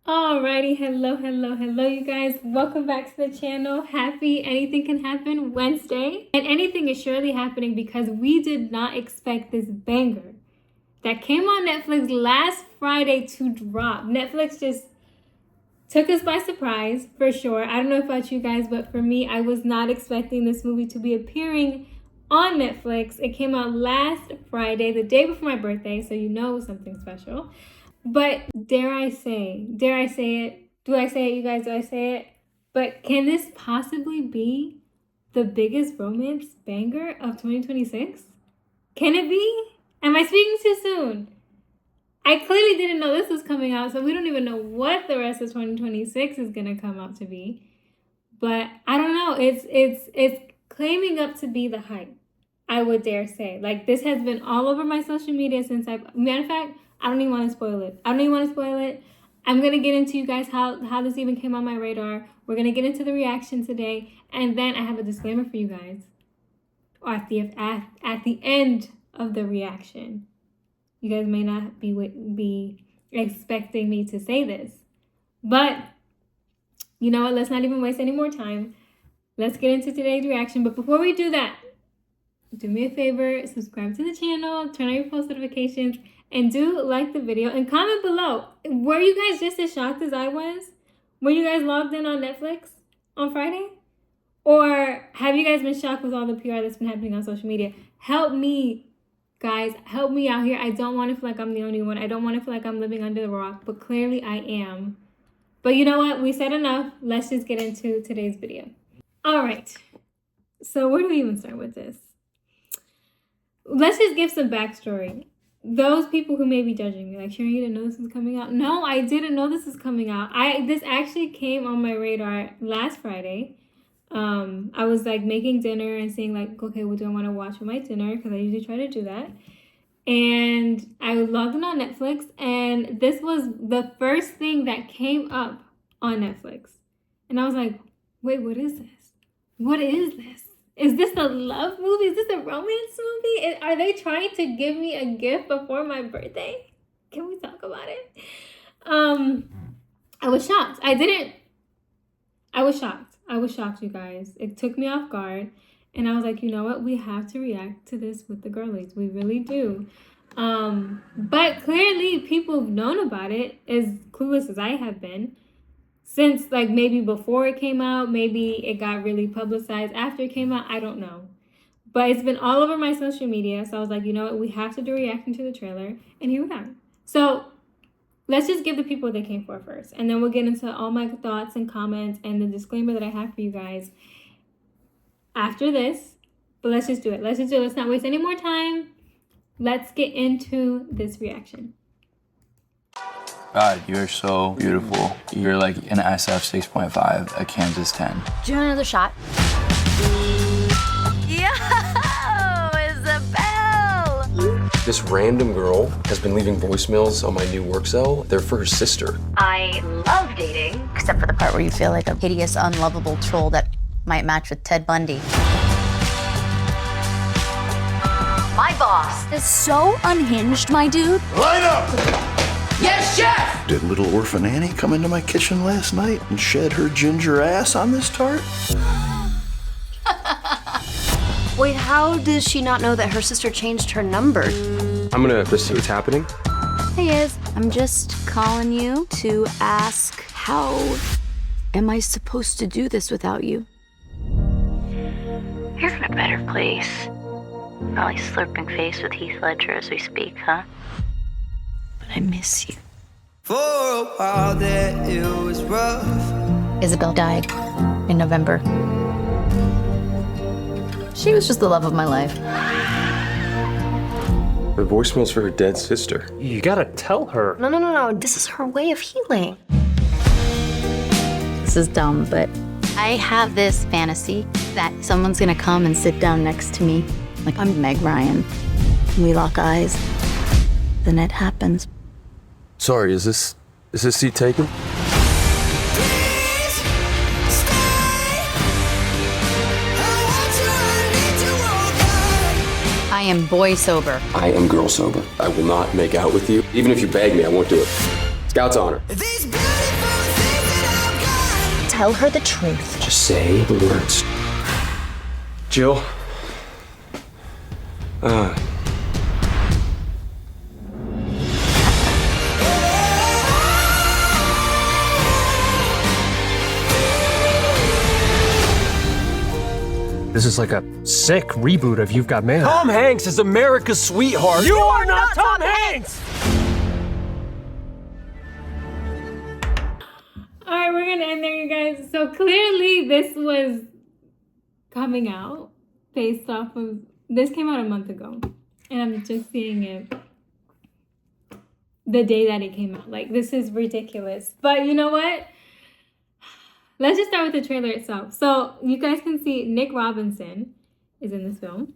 Alrighty, hello you guys. Welcome back to the channel. Happy Anything Can Happen Wednesday. And anything is surely happening because we did not expect this banger that came on Netflix last Friday to drop. Netflix just took us by surprise, for sure. I don't know about you guys, but for me, I was not expecting this movie to be appearing on Netflix. It came out last Friday, the day before my birthday, so you know it was something special. But dare I say it? Do I say it, you guys? Do I say it? But can this possibly be the biggest romance banger of 2026? Can it be? Am I speaking too soon? I clearly didn't know this was coming out, so we don't even know what the rest of 2026 is gonna come out to be. But I don't know. It's claiming up to be the hype, I would dare say. Like, this has been all over my social media since matter of fact, I don't even want to spoil it. I'm going to get into you guys how this even came on my radar. We're going to get into the reaction today. And then I have a disclaimer for you guys at the end of the reaction. You guys may not be expecting me to say this. But you know what? Let's not even waste any more time. Let's get into today's reaction. But before we do that, do me a favor, subscribe to the channel, turn on your post notifications, and do like the video and comment below. Were you guys just as shocked as I was when you guys logged in on Netflix on Friday? Or have you guys been shocked with all the PR that's been happening on social media? Help me, guys. Help me out here. I don't want to feel like I'm the only one. I don't want to feel like I'm living under the rock, but clearly I am. But you know what? We said enough. Let's just get into today's video. All right. So where do we even start with this? Let's just give some backstory. Those people who may be judging me, like, Sharon, you didn't know this was coming out? No, I didn't know this was coming out. This actually came on my radar last Friday. I was like making dinner and saying like, okay, what do I want to watch with my dinner? Because I usually try to do that. And I logged in on Netflix, and this was the first thing that came up on Netflix. And I was like, wait, what is this? What is this? Is this a love movie? Is this a romance movie? Are they trying to give me a gift before my birthday? Can we talk about it? I was shocked. I was shocked, you guys. It took me off guard. And I was like, you know what? We have to react to this with the girlies. We really do. But clearly people have known about it, as clueless as I have been. Since, like, maybe before it came out, maybe it got really publicized after it came out, I don't know. But it's been all over my social media, so I was like, you know what, we have to do a reaction to the trailer, and here we are. So, let's just give the people what they came for first, and then we'll get into all my thoughts and comments and the disclaimer that I have for you guys after this. But let's just do it. Let's not waste any more time. Let's get into this reaction. God, you're so beautiful. You're like an SF 6.5, a Kansas 10. Do you want another shot? Yo, Isabelle! This random girl has been leaving voicemails on my new work cell. They're for her sister. I love dating. Except for the part where you feel like a hideous, unlovable troll that might match with Ted Bundy. My boss is so unhinged, my dude. Line up! Yes, chef! Did little orphan Annie come into my kitchen last night and shed her ginger ass on this tart? Wait, how does she not know that her sister changed her number? I'm gonna just see what's happening. Hey, Iz. I'm just calling you to ask, how am I supposed to do this without you? You're in a better place. Probably slurping face with Heath Ledger as we speak, huh? But I miss you. For a while there, it was rough. Isabelle died in November. She was just the love of my life. The voicemail's for her dead sister. You gotta tell her. No. This is her way of healing. This is dumb, but I have this fantasy that someone's gonna come and sit down next to me, like I'm Meg Ryan. We lock eyes. Then it happens. Sorry, is this seat taken? I am boy sober. I am girl sober. I will not make out with you. Even if you beg me, I won't do it. Scout's honor. These beautiful tell her the truth. Just say the words. Jill. This is like a sick reboot of You've Got Mail. Tom Hanks is America's sweetheart. You are not Tom Hanks! Alright, we're gonna end there, you guys. So clearly this was coming out based off of, this came out a month ago. And I'm just seeing it the day that it came out. Like, this is ridiculous. But you know what? Let's just start with the trailer itself. So you guys can see Nick Robinson is in this film.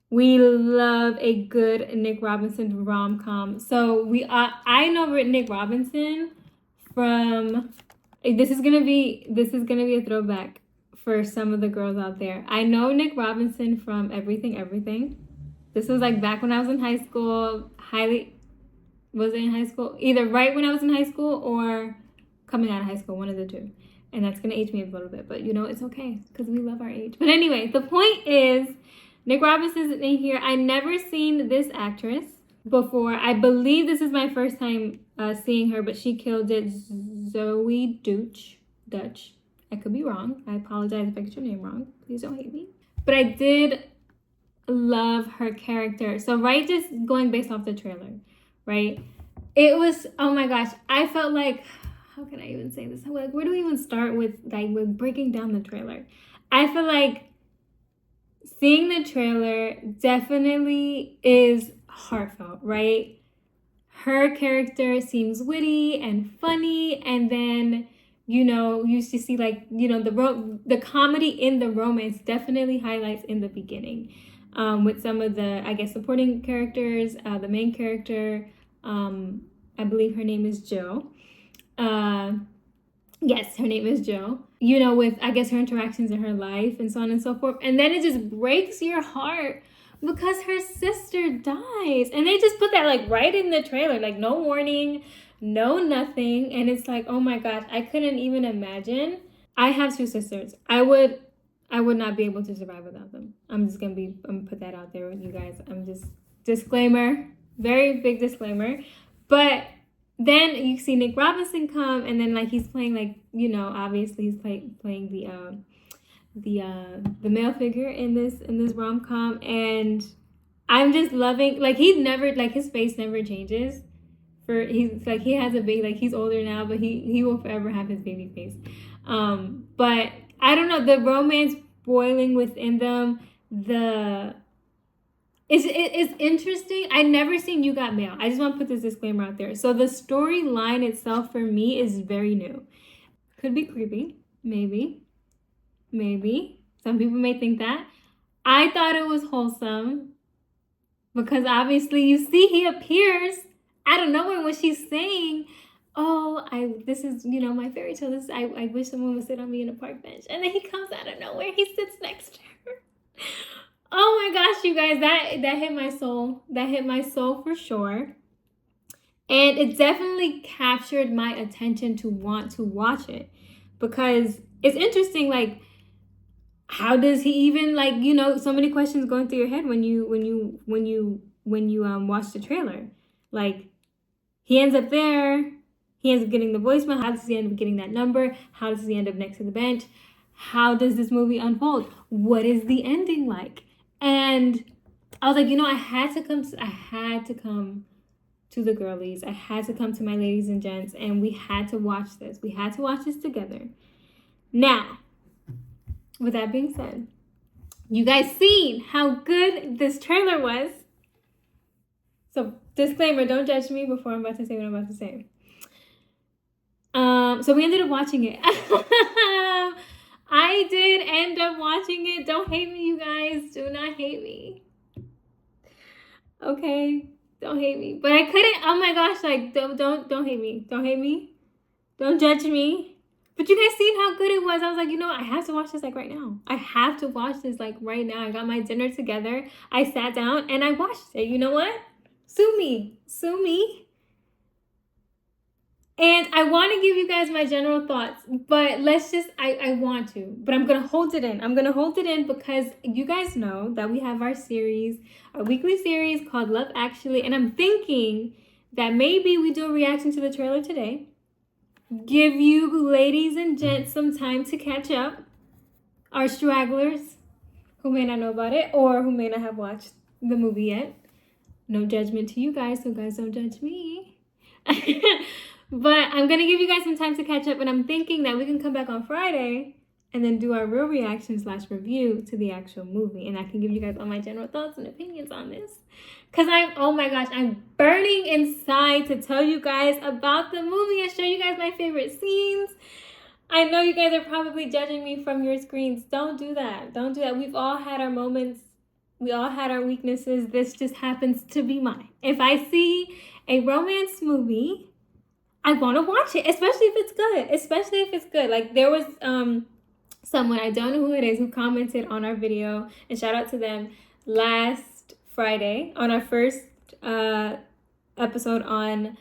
We love a good Nick Robinson rom-com. So I know Nick Robinson from, this is gonna be a throwback for some of the girls out there. I know Nick Robinson from Everything Everything. This was like back when I was in high school. Was it in high school? Either right when I was in high school or coming out of high school, one of the two. And that's going to age me a little bit, but you know, it's okay because we love our age. But anyway, the point is, Nick Robinson's in here. I never seen this actress before. I believe this is my first time seeing her, but she killed it. Zoe Dutch. I could be wrong. I apologize if I get your name wrong. Please don't hate me. But I did love her character. So right, just going based off the trailer, right? It was, oh my gosh, I felt like, how can I even say this? Like, where do we even start with breaking down the trailer? I feel like seeing the trailer definitely is heartfelt, right? Her character seems witty and funny, and then, you know, you used to see like, you know, the comedy in the romance definitely highlights in the beginning, with some of the, I guess, supporting characters. The main character, I believe her name is Jill. Yes, her name is Jill. You know, with, I guess, her interactions in her life and so on and so forth. And then it just breaks your heart because her sister dies. And they just put that like right in the trailer, like no warning, no nothing. And it's like, oh my gosh, I couldn't even imagine. I have two sisters. I would not be able to survive without them. I'm gonna put that out there with you guys. I'm just, disclaimer, very big disclaimer. But then you see Nick Robinson come, and then like he's playing, like, you know, obviously he's playing the male figure in this rom-com, and I'm just loving, like, he never, like, his face never changes. He's like, he has a baby, like, he's older now, but he will forever have his baby face. But I don't know, the romance boiling within them, it's interesting. I never seen You Got Mail. I just want to put this disclaimer out there. So the storyline itself for me is very new. Could be creepy, maybe. Some people may think that. I thought it was wholesome because obviously you see he appears out of nowhere when she's saying, oh, this is, you know, my fairy tale. I wish someone would sit on me in a park bench. And then he comes out of nowhere. He sits next to her. Oh my gosh, you guys, that hit my soul. That hit my soul for sure. And it definitely captured my attention to want to watch it because it's interesting, like, how does he even, like, you know, so many questions going through your head when you watch the trailer. Like, he ends up there, he ends up getting the voicemail. How does he end up getting that number? How does he end up next to the bench? How does this movie unfold? What is the ending like? And I was like, you know, I had to come to the girlies. I had to come to my ladies and gents, and we had to watch this. We had to watch this together. Now, with that being said, you guys seen how good this trailer was. So, disclaimer, don't judge me before I'm about to say what I'm about to say. So we ended up watching it. I did end up watching it. Don't hate me, you guys. Do not hate me. Okay? Don't hate me. But I couldn't, oh my gosh, like, don't hate me. Don't hate me. Don't judge me. But you guys seen how good it was. I was like, you know, I have to watch this like right now. I have to watch this like right now. I got my dinner together. I sat down and I watched it. You know what? Sue me. Sue me. And I want to give you guys my general thoughts, but I want to, but I'm going to hold it in. I'm going to hold it in because you guys know that we have our weekly series called Love Actually. And I'm thinking that maybe we do a reaction to the trailer today. Give you ladies and gents some time to catch up. Our stragglers who may not know about it or who may not have watched the movie yet. No judgment to you guys, so guys don't judge me. But I'm going to give you guys some time to catch up, and I'm thinking that we can come back on Friday and then do our real reaction / review to the actual movie. And I can give you guys all my general thoughts and opinions on this. Because oh my gosh, I'm burning inside to tell you guys about the movie and show you guys my favorite scenes. I know you guys are probably judging me from your screens. Don't do that. Don't do that. We've all had our moments. We all had our weaknesses. This just happens to be mine. If I see a romance movie, I want to watch it, especially if it's good. Like there was someone, I don't know who it is, who commented on our video, and shout out to them, last Friday on our first episode on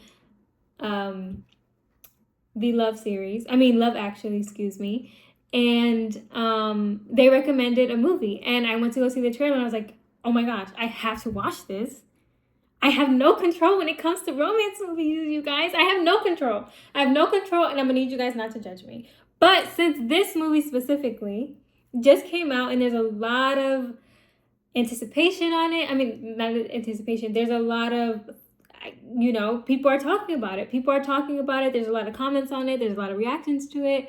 the Love Actually, excuse me. And they recommended a movie, and I went to go see the trailer, and I was like, oh my gosh, I have to watch this. I have no control when it comes to romance movies, you guys. I have no control, and I'm gonna need you guys not to judge me. But since this movie specifically just came out, and there's a lot of anticipation on it, not anticipation, there's a lot of, people are talking about it. There's a lot of comments on it. There's a lot of reactions to it.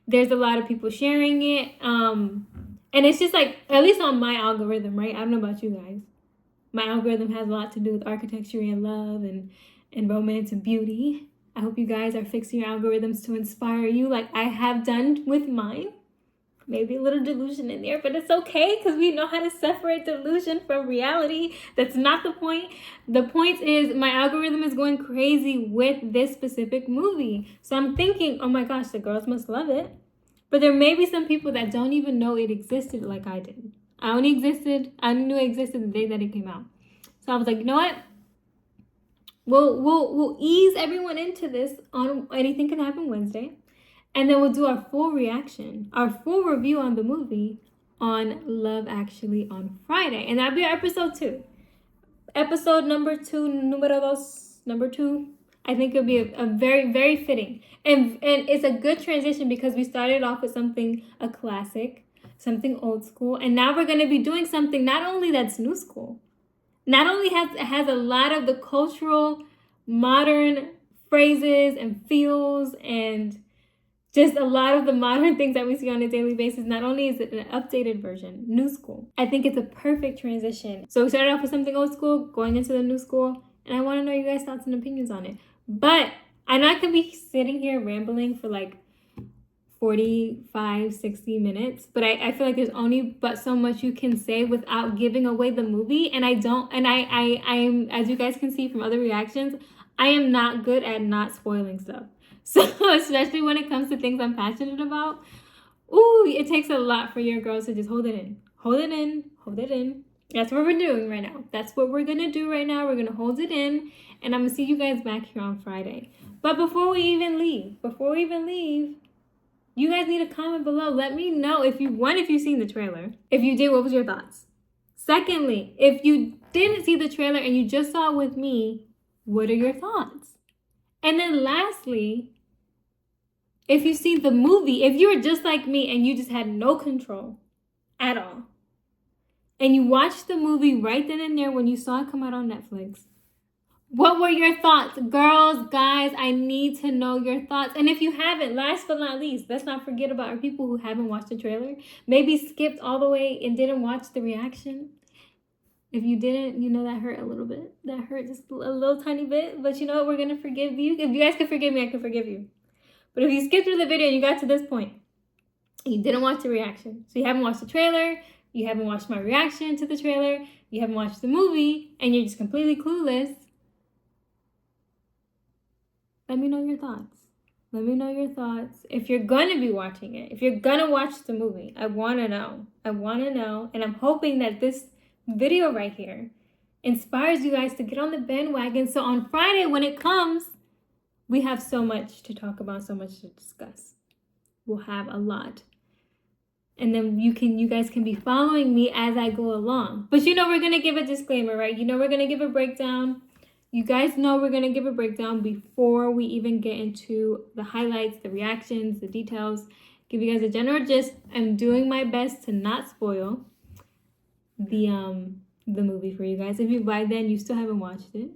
There's a lot of people sharing it. And it's just like, at least on my algorithm, right? I don't know about you guys. My algorithm has a lot to do with architecture and love and romance and beauty. I hope you guys are fixing your algorithms to inspire you like I have done with mine. Maybe a little delusion in there, but it's okay because we know how to separate delusion from reality. That's not the point. The point is my algorithm is going crazy with this specific movie. So I'm thinking, oh my gosh, the girls must love it. But there may be some people that don't even know it existed like I did. I only knew it existed the day that it came out. So I was like, you know what? We'll ease everyone into this on Anything Can Happen Wednesday. And then we'll do our full reaction, our full review on the movie on Love Actually on Friday. And that'll be our episode 2. Episode number 2, number 2. I think it'll be a very, very fitting. And it's a good transition because we started off with a classic, something old school. And now we're going to be doing something not only that's new school, not only has a lot of the cultural, modern phrases and feels and just a lot of the modern things that we see on a daily basis. Not only is it an updated version, new school, I think it's a perfect transition. So we started off with something old school, going into the new school, and I want to know you guys' thoughts and opinions on it. But I'm not going to be sitting here rambling for like 45, 60 minutes, but I feel like there's only but so much you can say without giving away the movie. And I'm, as you guys can see from other reactions, I am not good at not spoiling stuff. So especially when it comes to things I'm passionate about, it takes a lot for your girls to just hold it in. That's what we're doing right now. That's what we're going to do right now. We're going to hold it in, and I'm going to see you guys back here on Friday. But before we even leave, you guys need to comment below. Let me know if you've seen the trailer. If you did, what was your thoughts? Secondly, if you didn't see the trailer and you just saw it with me, what are your thoughts? And then lastly, if you've seen the movie, if you were just like me and you just had no control at all, and you watched the movie right then and there when you saw it come out on Netflix, what were your thoughts? Girls, guys, I need to know your thoughts. And if you haven't, last but not least, let's not forget about our people who haven't watched the trailer, maybe skipped all the way and didn't watch the reaction. If you didn't, that hurt a little bit. That hurt just a little tiny bit. But you know what? We're going to forgive you. If you guys can forgive me, I can forgive you. But if you skipped through the video and you got to this point, and you didn't watch the reaction, so you haven't watched the trailer, you haven't watched my reaction to the trailer, you haven't watched the movie, and you're just completely clueless, let me know your thoughts. Let me know your thoughts. If you're going to be watching it, if you're going to watch the movie, I want to know. And I'm hoping that this video right here inspires you guys to get on the bandwagon. So on Friday when it comes, we have so much to talk about, so much to discuss. We'll have a lot. And then you guys can be following me as I go along. But you know we're going to give a disclaimer, right? You know we're going to give a breakdown. You guys know we're going to give a breakdown before we even get into the highlights, the reactions, the details. Give you guys a general gist. I'm doing my best to not spoil the movie for you guys. If you by then you still haven't watched it.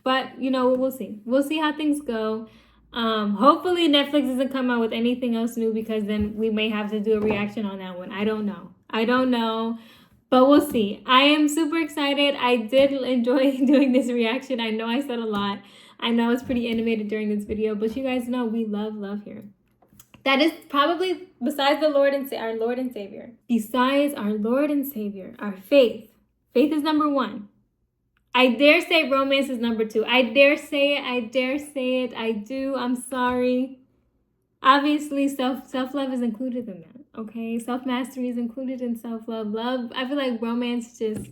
But you know, we'll see. We'll see how things go. Hopefully Netflix doesn't come out with anything else new, because then we may have to do a reaction on that one. I don't know. But we'll see. I am super excited. I did enjoy doing this reaction. I know I said a lot. I know it's pretty animated during this video, but you guys know we love here. That is probably, besides the Lord and our Lord and Savior. Besides our Lord and Savior, our faith. Faith is number 1. I dare say romance is number 2. I dare say it. I do. I'm sorry. Obviously, self-love is included in that, okay? Self-mastery is included in self-love. Love, I feel like romance just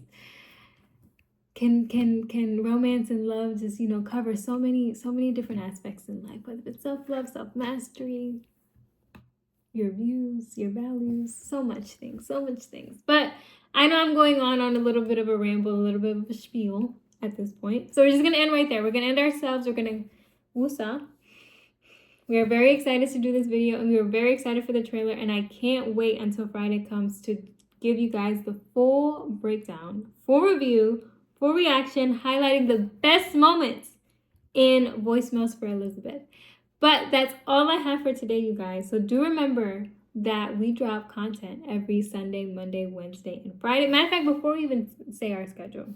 can romance and love just, you know, cover so many different aspects in life, whether it's self-love, self-mastery, your views, your values, so much things. But I know I'm going on a little bit of a ramble, a little bit of a spiel at this point. So we're just going to end right there. We're going to end ourselves. We're going to woosah. We are very excited to do this video, and we are very excited for the trailer, and I can't wait until Friday comes to give you guys the full breakdown, full review, full reaction, highlighting the best moments in Voicemails for Elizabeth. But that's all I have for today, you guys. So do remember that we drop content every Sunday, Monday, Wednesday, and Friday. Matter of fact, before we even say our schedule,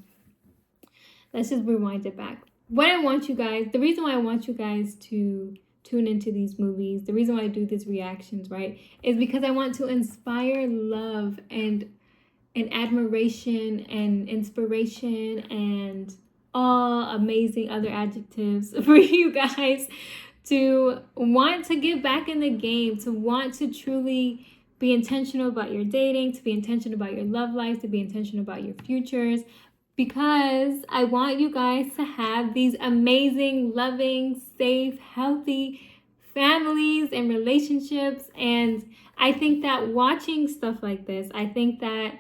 let's just rewind it back. The reason why I want you guys to tune into these movies, the reason why I do these reactions, right, is because I want to inspire love and admiration and inspiration and all amazing other adjectives for you guys to want to get back in the game, to want to truly be intentional about your dating, to be intentional about your love life, to be intentional about your futures, because I want you guys to have these amazing, loving, safe, healthy families and relationships. And I think that watching stuff like this, I think that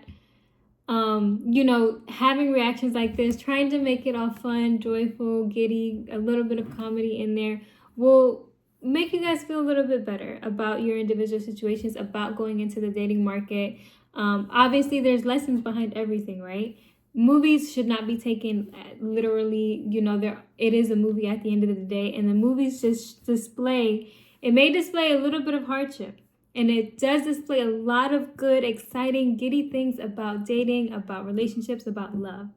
you know, having reactions like this, trying to make it all fun, joyful, giddy, a little bit of comedy in there, will make you guys feel a little bit better about your individual situations, about going into the dating market. Obviously, there's lessons behind everything, right? Movies should not be taken literally. You know, it is a movie at the end of the day, and the movies just may display a little bit of hardship. And it does display a lot of good, exciting, giddy things about dating, about relationships, about love.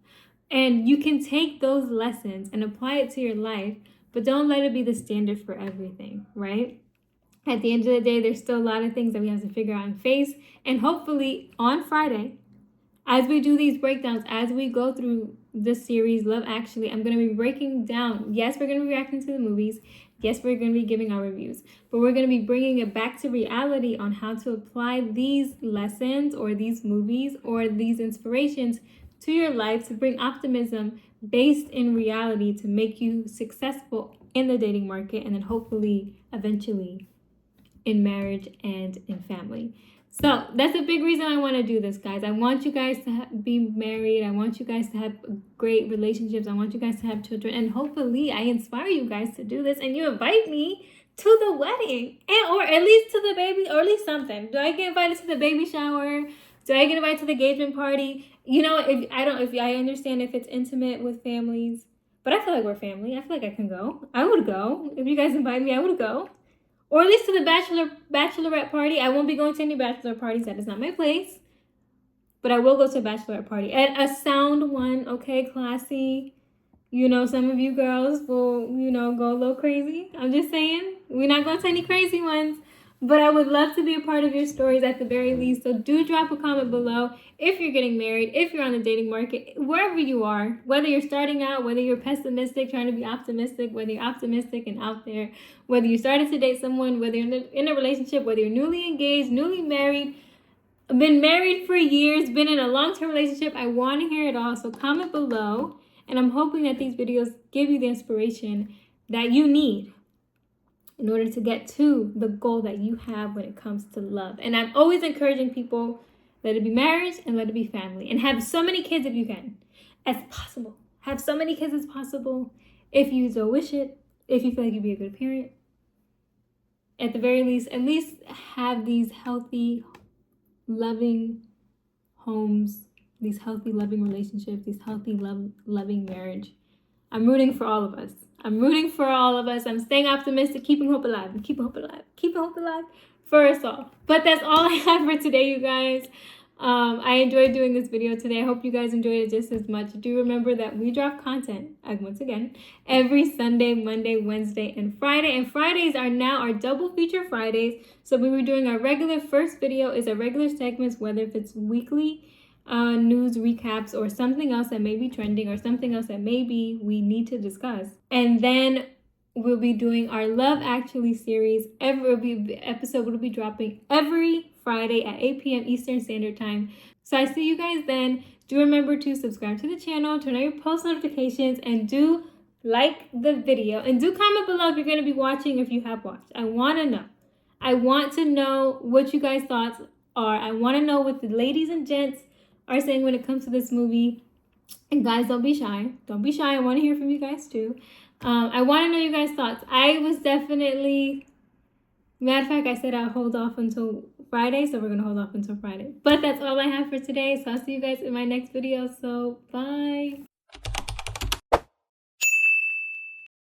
And you can take those lessons and apply it to your life, but don't let it be the standard for everything, right? At the end of the day, there's still a lot of things that we have to figure out and face. And hopefully on Friday, as we do these breakdowns, as we go through this series, Love Actually, I'm going to be breaking down. Yes, we're going to be reacting to the movies. Yes, we're going to be giving our reviews. But we're going to be bringing it back to reality on how to apply these lessons or these movies or these inspirations to your life to bring optimism based in reality to make you successful in the dating market, and then hopefully eventually in marriage and in family. So that's a big reason I want to do this, guys. I want you guys to be married. I want you guys to have great relationships. I want you guys to have children. And hopefully I inspire you guys to do this and you invite me to the wedding, or at least to the baby, or at least something. Do I get invited to the baby shower? Do I get invited to the engagement party? You know, if I understand if it's intimate with families, but I feel like we're family. I feel like I can go. I would go. If you guys invite me, I would go. Or at least to the bachelorette party. I won't be going to any bachelor parties. That is not my place. But I will go to a bachelorette party. And a sound one, okay, classy. You know, some of you girls will, you know, go a little crazy. I'm just saying. We're not going to any crazy ones. But I would love to be a part of your stories at the very least. So do drop a comment below if you're getting married, if you're on the dating market, wherever you are, whether you're starting out, whether you're pessimistic, trying to be optimistic, whether you're optimistic and out there, whether you started to date someone, whether you're in a relationship, whether you're newly engaged, newly married, been married for years, been in a long-term relationship. I want to hear it all. So comment below. And I'm hoping that these videos give you the inspiration that you need in order to get to the goal that you have when it comes to love. And I'm always encouraging people, let it be marriage and let it be family. And have so many kids if you can, as possible. Have so many kids as possible if you so wish it, if you feel like you'd be a good parent. At the very least, at least have these healthy, loving homes, these healthy, loving relationships, these healthy, loving marriage. I'm rooting for all of us. I'm rooting for all of us. I'm staying optimistic, keeping hope alive, and keeping hope alive, keeping hope alive for us all. But that's all I have for today, you guys. I enjoyed doing this video today. I hope you guys enjoyed it just as much. Do remember that we drop content, once again, every Sunday, Monday, Wednesday, and Friday. And Fridays are now our double feature Fridays. So we were doing our regular first video is our regular segments, whether if it's weekly news recaps or something else that may be trending or something else that maybe we need to discuss. And then we'll be doing our Love Actually series. Episode will be dropping every Friday at 8 p.m. Eastern Standard Time. So I see you guys then. Do remember to subscribe to the channel, turn on your post notifications, and do like the video. And do comment below if you're going to be watching, if you have watched. I want to know. I want to know what you guys' thoughts are. I want to know what the ladies and gents are saying when it comes to this movie. And guys, don't be shy. Don't be shy. I want to hear from you guys too. I want to know you guys' thoughts. I was definitely... Matter of fact, I said I'll hold off until Friday, so we're going to hold off until Friday. But that's all I have for today, so I'll see you guys in my next video, so bye.